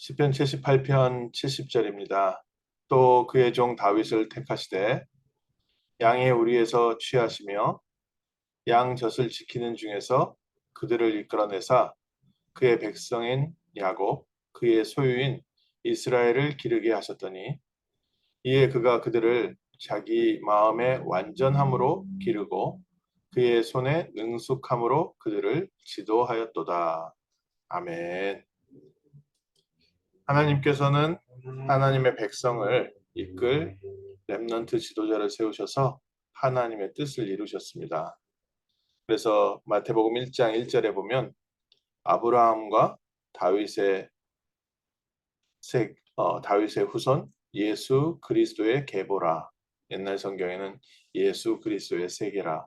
시편 78편 70절입니다. 또 그의 종 다윗을 택하시되 양의 우리에서 취하시며 양 젖을 지키는 중에서 그들을 이끌어내사 그의 백성인 야곱 그의 소유인 이스라엘을 기르게 하셨더니 이에 그가 그들을 자기 마음의 완전함으로 기르고 그의 손의 능숙함으로 그들을 지도하였도다. 아멘. 하나님께서는 하나님의 백성을 이끌 렘넌트 지도자를 세우셔서 하나님의 뜻을 이루셨습니다. 그래서 마태복음 1장 1절에 보면 아브라함과 다윗의 다윗의 후손 예수 그리스도의 계보라. 옛날 성경에는 예수 그리스도의 세계라.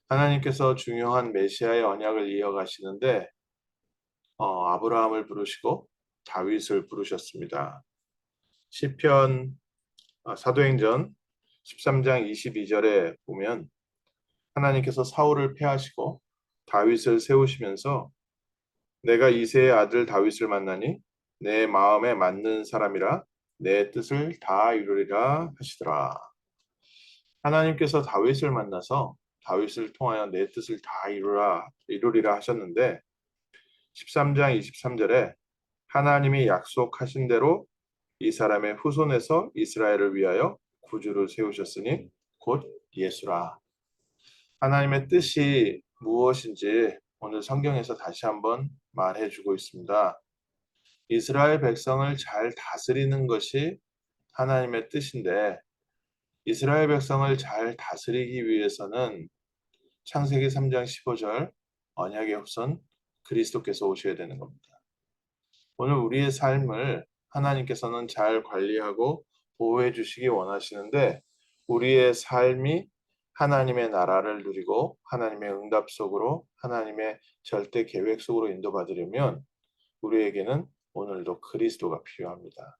하나님께서 중요한 메시아의 언약을 이어가시는데 아브라함을 부르시고 다윗을 부르셨습니다. 시편 사도행전 13장 22절에 보면 하나님께서 사울을 패하시고 다윗을 세우시면서 내가 이새의 아들 다윗을 만나니 내 마음에 맞는 사람이라 내 뜻을 다 이루리라 하시더라. 하나님께서 다윗을 만나서 다윗을 통하여 내 뜻을 다 이루리라 하셨는데 13장 23절에 하나님이 약속하신 대로 이 사람의 후손에서 이스라엘을 위하여 구주를 세우셨으니 곧 예수라. 하나님의 뜻이 무엇인지 오늘 성경에서 다시 한번 말해주고 있습니다. 이스라엘 백성을 잘 다스리는 것이 하나님의 뜻인데 이스라엘 백성을 잘 다스리기 위해서는 창세기 3장 15절 언약의 후손 그리스도께서 오셔야 되는 겁니다. 오늘 우리의 삶을 하나님께서는 잘 관리하고 보호해 주시기 원하시는데 우리의 삶이 하나님의 나라를 누리고 하나님의 응답 속으로 하나님의 절대 계획 속으로 인도받으려면 우리에게는 오늘도 그리스도가 필요합니다.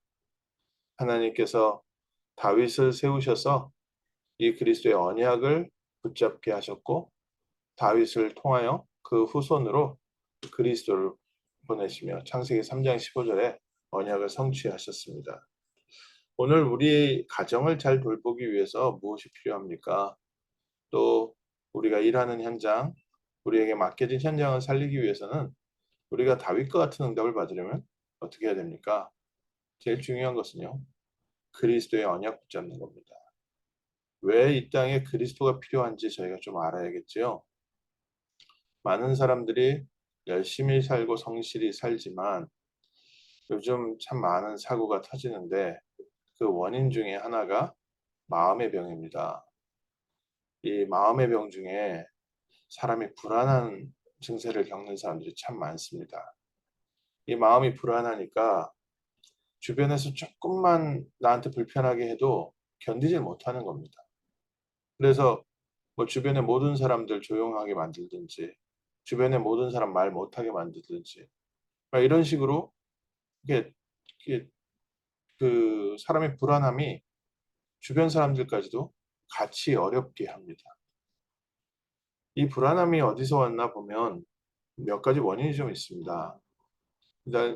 하나님께서 다윗을 세우셔서 이 그리스도의 언약을 붙잡게 하셨고 다윗을 통하여 그 후손으로 그리스도를 보내시며 창세기 3장 15절에 언약을 성취하셨습니다. 오늘 우리 가정을 잘 돌보기 위해서 무엇이 필요합니까? 또 우리가 일하는 현장, 우리에게 맡겨진 현장을 살리기 위해서는 우리가 다윗과 같은 응답을 받으려면 어떻게 해야 됩니까? 제일 중요한 것은요. 그리스도의 언약 붙잡는 겁니다. 왜 이 땅에 그리스도가 필요한지 저희가 좀 알아야겠지요. 많은 사람들이 열심히 살고 성실히 살지만 요즘 참 많은 사고가 터지는데 그 원인 중에 하나가 마음의 병입니다. 이 마음의 병 중에 사람이 불안한 증세를 겪는 사람들이 참 많습니다. 이 마음이 불안하니까 주변에서 조금만 나한테 불편하게 해도 견디질 못하는 겁니다. 그래서 뭐 주변의 모든 사람들 조용하게 만들든지 주변의 모든 사람 말 못하게 만들든지 이런 식으로 이게, 이게 그 사람의 불안함이 주변 사람들까지도 같이 어렵게 합니다. 이 불안함이 어디서 왔나 보면 몇 가지 원인이 좀 있습니다.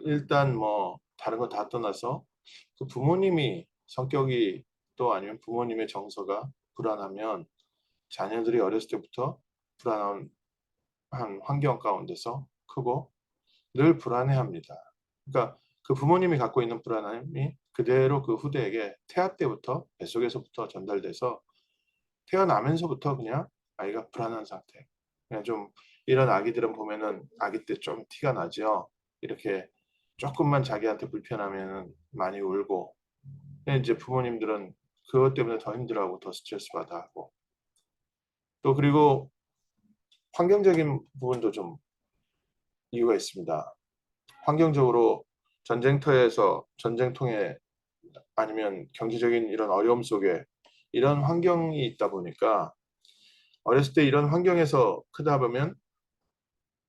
일단 뭐 다른 거 다 떠나서 그 부모님이 성격이 또 아니면 부모님의 정서가 불안하면 자녀들이 어렸을 때부터 불안한 환경 가운데서 크고 늘 불안해합니다. 그러니까 그 부모님이 갖고 있는 불안함이 그대로 그 후대에게 태아 때부터 뱃속에서부터 전달돼서 태어나면서부터 그냥 아이가 불안한 상태. 그냥 좀 이런 아기들은 보면은 아기 때 좀 티가 나죠. 이렇게 조금만 자기한테 불편하면 많이 울고. 근데 이제 부모님들은 그것 때문에 더 힘들어하고 더 스트레스 받아 하고. 또 그리고 환경적인 부분도 좀 이유가 있습니다. 환경적으로 전쟁터에서 전쟁통에 아니면 경제적인 이런 어려움 속에 이런 환경이 있다 보니까 어렸을 때 이런 환경에서 크다 보면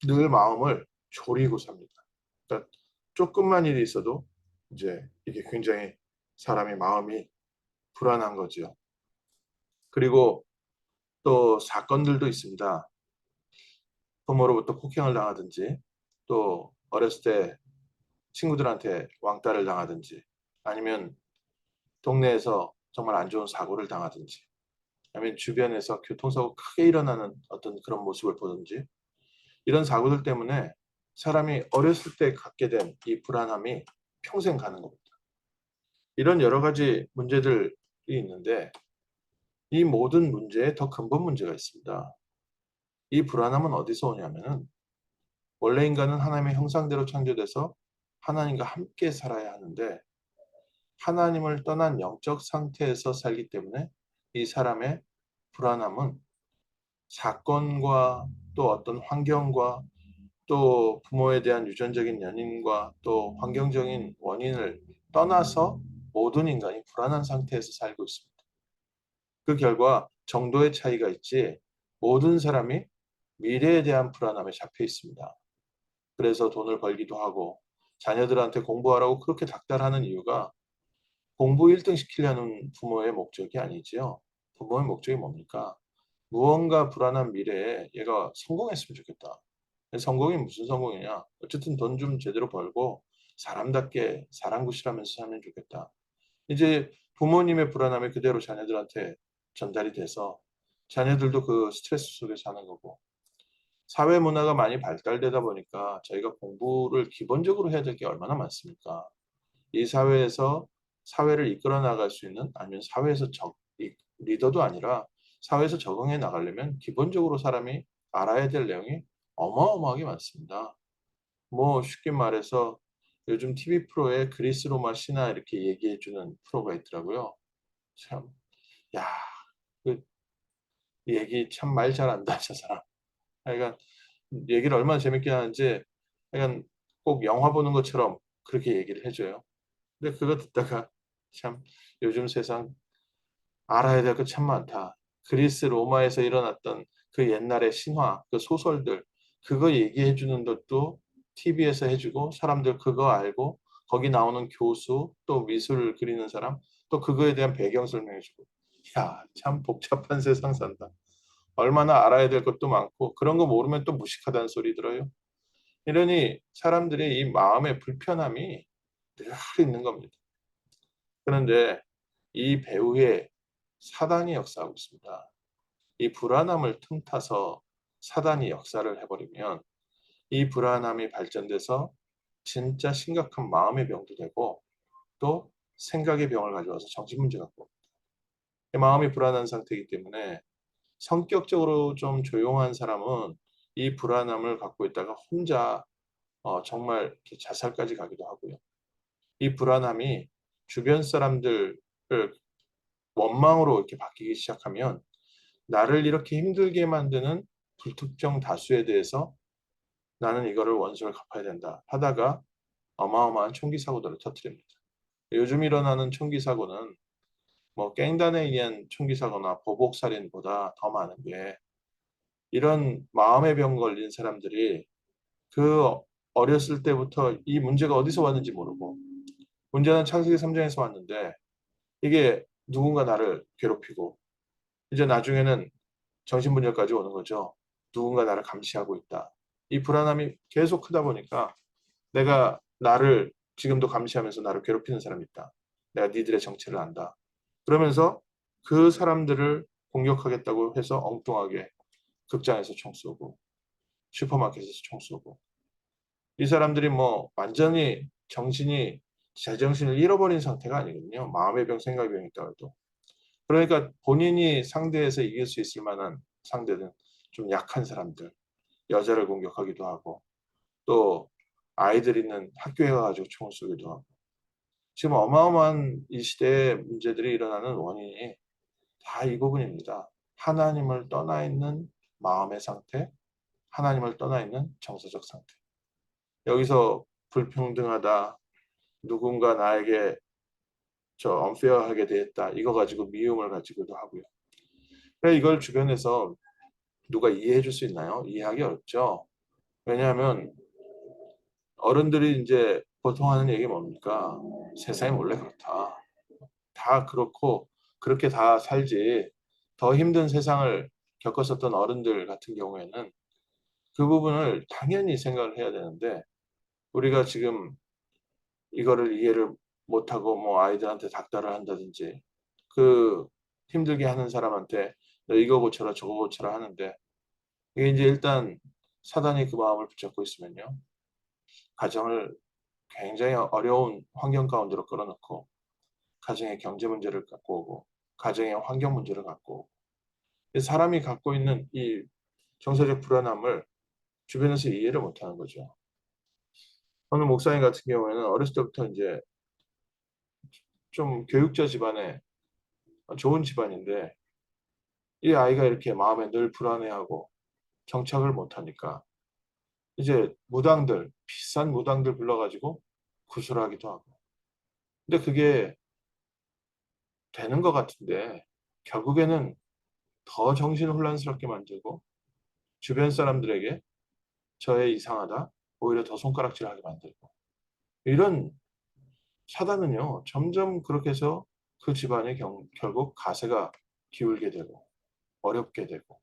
늘 마음을 졸이고 삽니다. 그러니까 조금만 일이 있어도 이제 이게 굉장히 사람의 마음이 불안한 거죠. 그리고 또 사건들도 있습니다. 부모로부터 폭행을 당하든지 또 어렸을 때 친구들한테 왕따를 당하든지, 아니면 동네에서 정말 안 좋은 사고를 당하든지, 아니면 주변에서 교통사고 크게 일어나는 어떤 그런 모습을 보든지, 이런 사고들 때문에 사람이 어렸을 때 갖게 된 이 불안함이 평생 가는 겁니다. 이런 여러 가지 문제들이 있는데, 이 모든 문제에 더 근본 문제가 있습니다. 이 불안함은 어디서 오냐면은, 원래 인간은 하나님의 형상대로 창조돼서 하나님과 함께 살아야 하는데, 하나님을 떠난 영적 상태에서 살기 때문에 이 사람의 불안함은 사건과 또 어떤 환경과 또 부모에 대한 유전적인 연인과 또 환경적인 원인을 떠나서 모든 인간이 불안한 상태에서 살고 있습니다. 그 결과 정도의 차이가 있지, 모든 사람이 미래에 대한 불안함에 잡혀 있습니다. 그래서 돈을 벌기도 하고 자녀들한테 공부하라고 그렇게 닥달하는 이유가, 공부 1등 시키려는 부모의 목적이 아니지요. 부모의 목적이 뭡니까? 무언가 불안한 미래에 얘가 성공했으면 좋겠다. 성공이 무슨 성공이냐? 어쨌든 돈 좀 제대로 벌고 사람답게 사랑구실하면서 살면 좋겠다. 이제 부모님의 불안함이 그대로 자녀들한테 전달이 돼서 자녀들도 그 스트레스 속에 사는 거고, 사회 문화가 많이 발달되다 보니까 저희가 공부를 기본적으로 해야 될 게 얼마나 많습니까? 이 사회에서 사회를 이끌어 나갈 수 있는, 아니면 사회에서 리더도 아니라 사회에서 적응해 나가려면 기본적으로 사람이 알아야 될 내용이 어마어마하게 많습니다. 뭐 쉽게 말해서 요즘 TV 프로에 그리스 로마 신화 이렇게 얘기해 주는 프로가 있더라고요. 참, 야, 그 얘기 참 말 잘한다, 저 사람. 하여간 얘기를 얼마나 재밌게 하는지, 하여간 꼭 영화 보는 것처럼 그렇게 얘기를 해줘요. 근데 그거 듣다가 참, 요즘 세상 알아야 될 거 참 많다. 그리스 로마에서 일어났던 그 옛날의 신화, 그 소설들, 그거 얘기해 주는 것도 TV에서 해주고, 사람들 그거 알고 거기 나오는 교수, 또 미술 그리는 사람, 또 그거에 대한 배경 설명해주고. 야, 참 복잡한 세상 산다. 얼마나 알아야 될 것도 많고, 그런 거 모르면 또 무식하다는 소리 들어요. 이러니 사람들이 이 마음의 불편함이 늘 있는 겁니다. 그런데 이 배후에 사단이 역사하고 있습니다. 이 불안함을 틈타서 사단이 역사를 해버리면 이 불안함이 발전돼서 진짜 심각한 마음의 병도 되고, 또 생각의 병을 가져와서 정신문제 갖고 옵니다. 마음이 불안한 상태이기 때문에 성격적으로 좀 조용한 사람은 이 불안함을 갖고 있다가 혼자 정말 이렇게 자살까지 가기도 하고요. 이 불안함이 주변 사람들을 원망으로 이렇게 바뀌기 시작하면, 나를 이렇게 힘들게 만드는 불특정 다수에 대해서 나는 이거를 원수를 갚아야 된다 하다가 어마어마한 총기 사고들을 터뜨립니다. 요즘 일어나는 총기 사고는 뭐 갱단에 의한 총기 사고나 보복 살인보다 더 많은 게, 이런 마음의 병 걸린 사람들이 그 어렸을 때부터 이 문제가 어디서 왔는지 모르고, 문제는 창세기 3장에서 왔는데 이게 누군가 나를 괴롭히고, 이제 나중에는 정신분열까지 오는 거죠. 누군가 나를 감시하고 있다. 이 불안함이 계속 크다 보니까, 내가 나를 지금도 감시하면서 나를 괴롭히는 사람이 있다. 내가 니들의 정체를 안다. 그러면서 그 사람들을 공격하겠다고 해서 엉뚱하게 극장에서 총 쏘고 슈퍼마켓에서 총 쏘고, 이 사람들이 뭐 완전히 정신이 제정신을 잃어버린 상태가 아니거든요. 마음의 병, 생각의 병이 있다고 해도. 그러니까 본인이 상대에서 이길 수 있을 만한 상대는 좀 약한 사람들, 여자를 공격하기도 하고, 또 아이들 있는 학교에 가가지고 총을 쏘기도 하고, 지금 어마어마한 이 시대에 문제들이 일어나는 원인이 다 이 부분입니다. 하나님을 떠나 있는 마음의 상태, 하나님을 떠나 있는 정서적 상태. 여기서 불평등하다, 누군가 나에게 unfair하게 대했다, 이거 가지고 미움을 가지고도 하고요. 그래, 이걸 주변에서 누가 이해해 줄 수 있나요? 이해하기 어렵죠. 왜냐하면 어른들이 이제 보통 하는 얘기 뭡니까? 세상이 원래 그렇다. 다 그렇고 그렇게 다 살지. 더 힘든 세상을 겪었었던 어른들 같은 경우에는 그 부분을 당연히 생각을 해야 되는데, 우리가 지금 이거를 이해를 못하고 뭐 아이들한테 닥달을 한다든지 그 힘들게 하는 사람한테 너 이거 고쳐라 저거 고쳐라 하는데 이게 이제 일단 사단이 그 마음을 붙잡고 있으면요. 가정을 굉장히 어려운 환경 가운데로 끌어넣고 가정의 경제 문제를 갖고 오고 가정의 환경 문제를 갖고 오고 사람이 갖고 있는 이 정서적 불안함을 주변에서 이해를 못하는 거죠. 어느 목사님 같은 경우에는 어렸을 때부터 이제 좀 교육자 집안에 좋은 집안인데 이 아이가 이렇게 마음에 늘 불안해하고 정착을 못하니까 이제 무당들, 비싼 무당들 불러가지고 구술하기도 하고. 근데 그게 되는 것 같은데 결국에는 더 정신혼란스럽게 만들고 주변 사람들에게 저애 이상하다, 오히려 더 손가락질하게 만들고 이런 사단은요 점점 그렇게 해서 그 집안이 결국 가세가 기울게 되고 어렵게 되고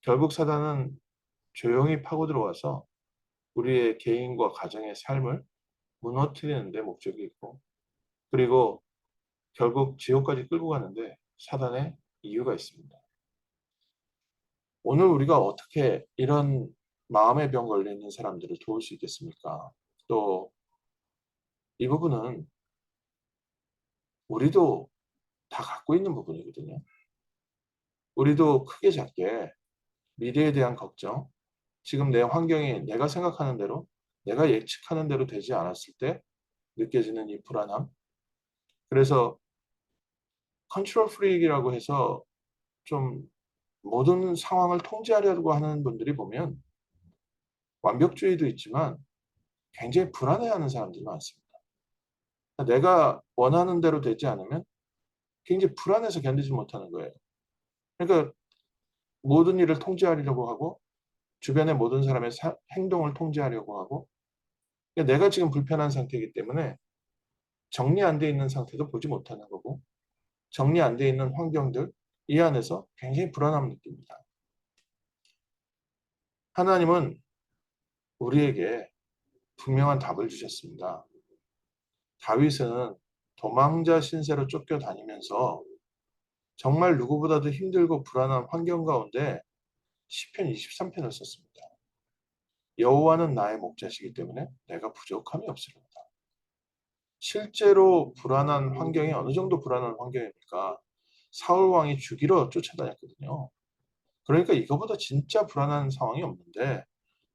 결국 사단은 조용히 파고 들어와서 우리의 개인과 가정의 삶을 무너뜨리는 데 목적이 있고 그리고 결국 지옥까지 끌고 가는데 사단의 이유가 있습니다. 오늘 우리가 어떻게 이런 마음의 병 걸려 있는 사람들을 도울 수 있겠습니까? 또 이 부분은 우리도 다 갖고 있는 부분이거든요. 우리도 크게 작게 미래에 대한 걱정, 지금 내 환경이 내가 생각하는 대로, 내가 예측하는 대로 되지 않았을 때 느껴지는 이 불안함. 그래서 컨트롤 프리익이라고 해서 좀 모든 상황을 통제하려고 하는 분들이 보면 완벽주의도 있지만 굉장히 불안해하는 사람들이 많습니다. 내가 원하는 대로 되지 않으면 굉장히 불안해서 견디지 못하는 거예요. 그러니까 모든 일을 통제하려고 하고 주변의 모든 사람의 행동을 통제하려고 하고 그러니까 내가 지금 불편한 상태이기 때문에 정리 안 돼 있는 상태도 보지 못하는 거고 정리 안 돼 있는 환경들 이 안에서 굉장히 불안함을 느낍니다. 하나님은 우리에게 분명한 답을 주셨습니다. 다윗은 도망자 신세로 쫓겨다니면서 정말 누구보다도 힘들고 불안한 환경 가운데 시편 23편을 썼습니다. 여호와는 나의 목자시기 때문에 내가 부족함이 없으리로다. 실제로 불안한 환경이 어느 정도 불안한 환경입니까? 사울 왕이 죽이러 쫓아다녔거든요. 그러니까 이거보다 진짜 불안한 상황이 없는데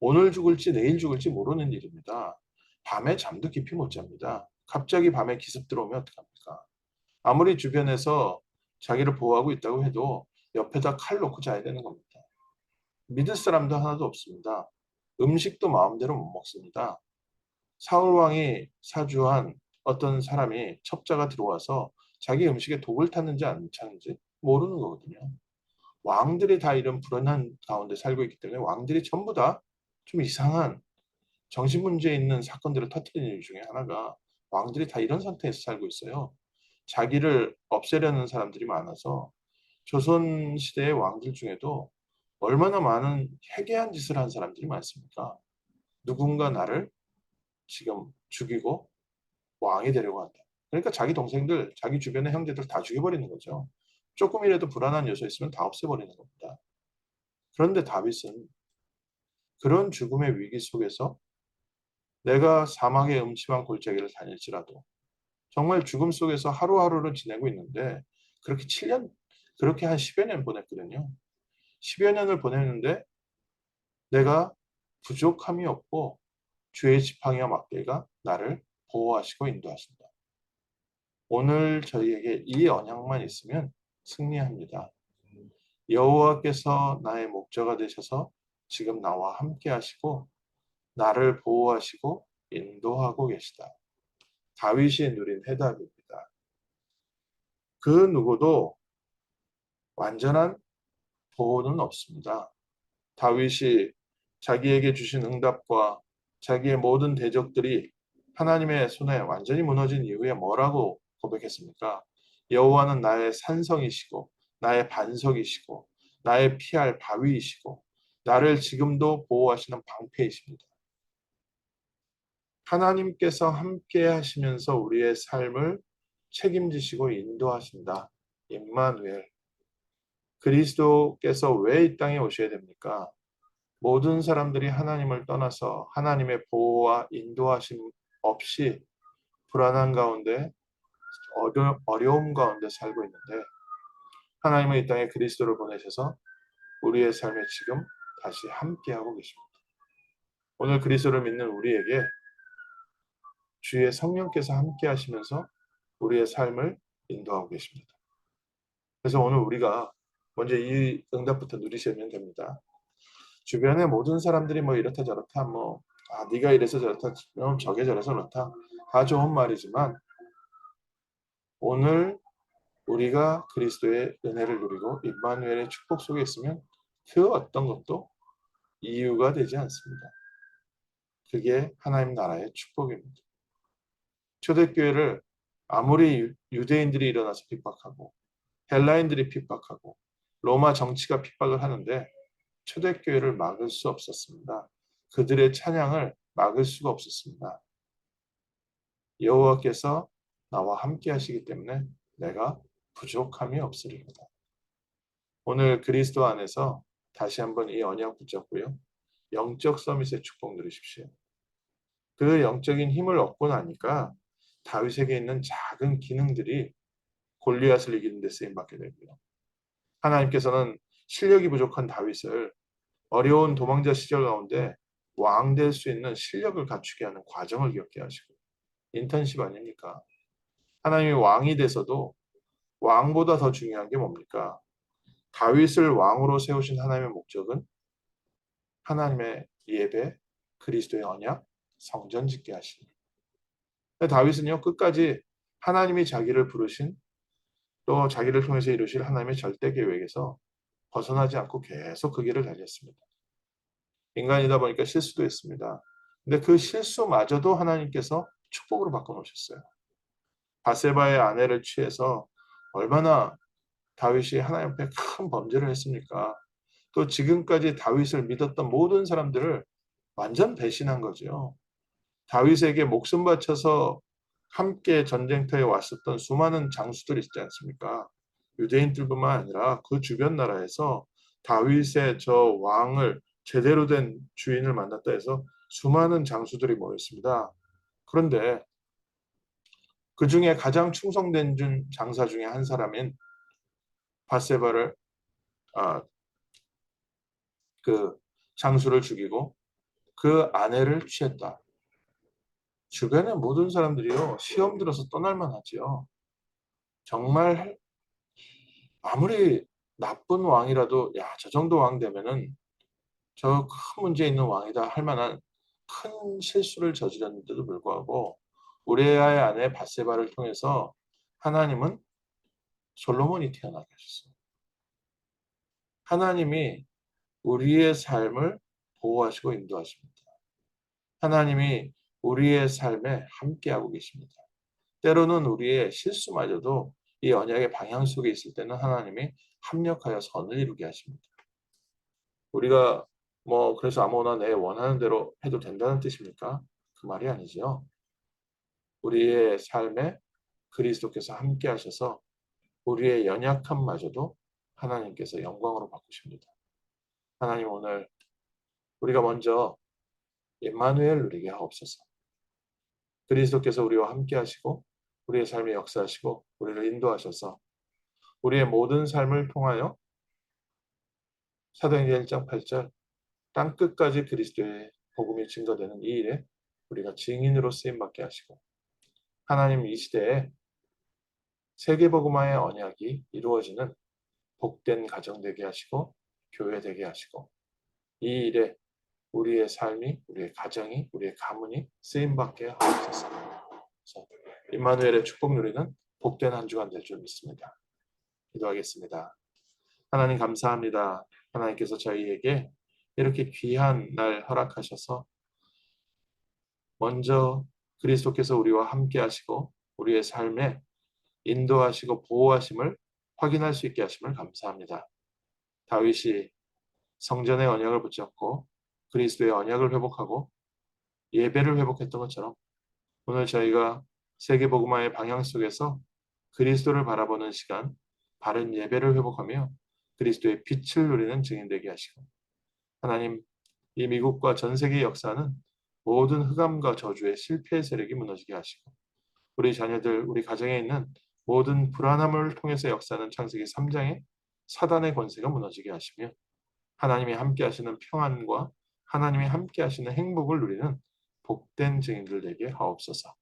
오늘 죽을지 내일 죽을지 모르는 일입니다. 밤에 잠도 깊이 못 잡니다. 갑자기 밤에 기습 들어오면 어떡합니까? 아무리 주변에서 자기를 보호하고 있다고 해도 옆에다 칼 놓고 자야 되는 겁니다. 믿을 사람도 하나도 없습니다. 음식도 마음대로 못 먹습니다. 사울 왕이 사주한 어떤 사람이 첩자가 들어와서 자기 음식에 독을 탔는지 안 탔는지 모르는 거거든요. 왕들이 다 이런 불안한 가운데 살고 있기 때문에 왕들이 전부 다 좀 이상한 정신문제 있는 사건들을 터뜨리는 이유 중에 하나가 왕들이 다 이런 상태에서 살고 있어요. 자기를 없애려는 사람들이 많아서 조선시대의 왕들 중에도 얼마나 많은 해괴한 짓을 한 사람들이 많습니까? 누군가 나를 지금 죽이고 왕이 되려고 한다. 그러니까 자기 동생들, 자기 주변의 형제들 다 죽여버리는 거죠. 조금이라도 불안한 요소 있으면 다 없애버리는 겁니다. 그런데 다윗은 그런 죽음의 위기 속에서 내가 사망의 음침한 골짜기를 다닐지라도 정말 죽음 속에서 하루하루를 지내고 있는데 그렇게 7년, 그렇게 한 10여 년 보냈거든요. 10여 년을 보냈는데 내가 부족함이 없고 주의 지팡이와 막대가 나를 보호하시고 인도하신다. 오늘 저희에게 이 언약만 있으면 승리합니다. 여호와께서 나의 목자가 되셔서 지금 나와 함께 하시고 나를 보호하시고 인도하고 계시다. 다윗이 누린 해답입니다. 그 누구도 완전한 보호는 없습니다. 다윗이 자기에게 주신 응답과 자기의 모든 대적들이 하나님의 손에 완전히 무너진 이후에 뭐라고 고백했습니까? 여호와는 나의 산성이시고 나의 반석이시고 나의 피할 바위이시고 나를 지금도 보호하시는 방패이십니다. 하나님께서 함께 하시면서 우리의 삶을 책임지시고 인도하신다. 임마누엘. 그리스도께서 왜 이 땅에 오셔야 됩니까? 모든 사람들이 하나님을 떠나서 하나님의 보호와 인도하심 없이 불안한 가운데 어려움 가운데 살고 있는데 하나님은 이 땅에 그리스도를 보내셔서 우리의 삶에 지금 다시 함께하고 계십니다. 오늘 그리스도를 믿는 우리에게 주의 성령께서 함께 하시면서 우리의 삶을 인도하고 계십니다. 그래서 오늘 우리가 먼저 이 응답부터 누리시면 됩니다. 주변의 모든 사람들이 뭐 이렇다 저렇다 네가 이래서 저렇다 저게 저래서 그렇다 다 좋은 말이지만 오늘 우리가 그리스도의 은혜를 누리고 임마누엘의 축복 속에 있으면 그 어떤 것도 이유가 되지 않습니다. 그게 하나님 나라의 축복입니다. 초대교회를 아무리 유대인들이 일어나서 핍박하고 헬라인들이 핍박하고 로마 정치가 핍박을 하는데 초대교회를 막을 수 없었습니다. 그들의 찬양을 막을 수가 없었습니다. 여호와께서 나와 함께 하시기 때문에 내가 부족함이 없으리로다. 오늘 그리스도 안에서 다시 한번 이 언약 붙잡고요. 영적 서밋의 축복 누리십시오. 그 영적인 힘을 얻고 나니까 다윗에게 있는 작은 기능들이 골리앗을 이기는 데 쓰임받게 되고요. 하나님께서는 실력이 부족한 다윗을 어려운 도망자 시절 가운데 왕 될 수 있는 실력을 갖추게 하는 과정을 겪게 하시고 인턴십 아닙니까? 하나님이 왕이 돼서도 왕보다 더 중요한 게 뭡니까? 다윗을 왕으로 세우신 하나님의 목적은 하나님의 예배, 그리스도의 언약, 성전 짓게 하시니. 다윗은요 끝까지 하나님이 자기를 부르신 또 자기를 통해서 이루실 하나님의 절대 계획에서 벗어나지 않고 계속 그 길을 달렸습니다. 인간이다 보니까 실수도 했습니다. 근데 그 실수마저도 하나님께서 축복으로 바꿔놓으셨어요. 바세바의 아내를 취해서 얼마나 다윗이 하나님 앞에 큰 범죄를 했습니까? 또 지금까지 다윗을 믿었던 모든 사람들을 완전 배신한 거죠. 다윗에게 목숨 바쳐서 함께 전쟁터에 왔었던 수많은 장수들이 있지 않습니까? 유대인들뿐만 아니라 그 주변 나라에서 다윗의 저 왕을 제대로 된 주인을 만났다 해서 수많은 장수들이 모였습니다. 그런데 그 중에 가장 충성된 장사 중에 한 사람인 바세바를 아, 그 장수를 죽이고 그 아내를 취했다. 주변의 모든 사람들이요 시험 들어서 떠날 만하지요. 정말 아무리 나쁜 왕이라도 야, 저 정도 왕 되면은 저 큰 문제 있는 왕이다 할 만한 큰 실수를 저질렀는데도 불구하고 우리아의 아내 바세바를 통해서 하나님은 솔로몬이 태어나게 하셨어요. 하나님이 우리의 삶을 보호하시고 인도하십니다. 하나님이 우리의 삶에 함께하고 계십니다. 때로는 우리의 실수마저도 이 언약의 방향 속에 있을 때는 하나님이 합력하여 선을 이루게 하십니다. 우리가 그래서 아무나 내 원하는 대로 해도 된다는 뜻입니까? 그 말이 아니지요. 우리의 삶에 그리스도께서 함께 하셔서 우리의 연약함마저도 하나님께서 영광으로 바꾸십니다. 하나님 오늘 우리가 먼저 임마누엘 누리게 하옵소서. 그리스도께서 우리와 함께 하시고 우리의 삶에 역사하시고 우리를 인도하셔서 우리의 모든 삶을 통하여 사도행전 1장 8절 땅끝까지 그리스도의 복음이 증거되는 이 일에 우리가 증인으로 쓰임받게 하시고 하나님 이 시대에 세계복음화의 언약이 이루어지는 복된 가정 되게 하시고 교회 되게 하시고 이 일에 우리의 삶이 우리의 가정이 우리의 가문이 쓰임받게 하옵소서. 임마누엘의 축복 누리는 복된 한 주간 될 줄 믿습니다. 기도하겠습니다. 하나님 감사합니다. 하나님께서 저희에게 이렇게 귀한 날 허락하셔서 먼저 그리스도께서 우리와 함께 하시고 우리의 삶에 인도하시고 보호하심을 확인할 수 있게 하심을 감사합니다. 다윗이 성전의 언약을 붙잡고 그리스도의 언약을 회복하고 예배를 회복했던 것처럼 오늘 저희가 세계복음화의 방향 속에서 그리스도를 바라보는 시간, 바른 예배를 회복하며 그리스도의 빛을 누리는 증인 되게 하시고 하나님, 이 미국과 전 세계 역사는 모든 흑암과 저주의 실패의 세력이 무너지게 하시고 우리 자녀들, 우리 가정에 있는 모든 불안함을 통해서 역사하는 창세기 3장의 사단의 권세가 무너지게 하시며 하나님이 함께 하시는 평안과 하나님이 함께 하시는 행복을 누리는 복된 증인들 되게 하옵소서.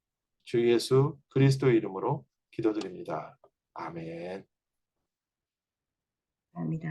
주 예수 그리스도의 이름으로 기도드립니다. 아멘. 감사합니다.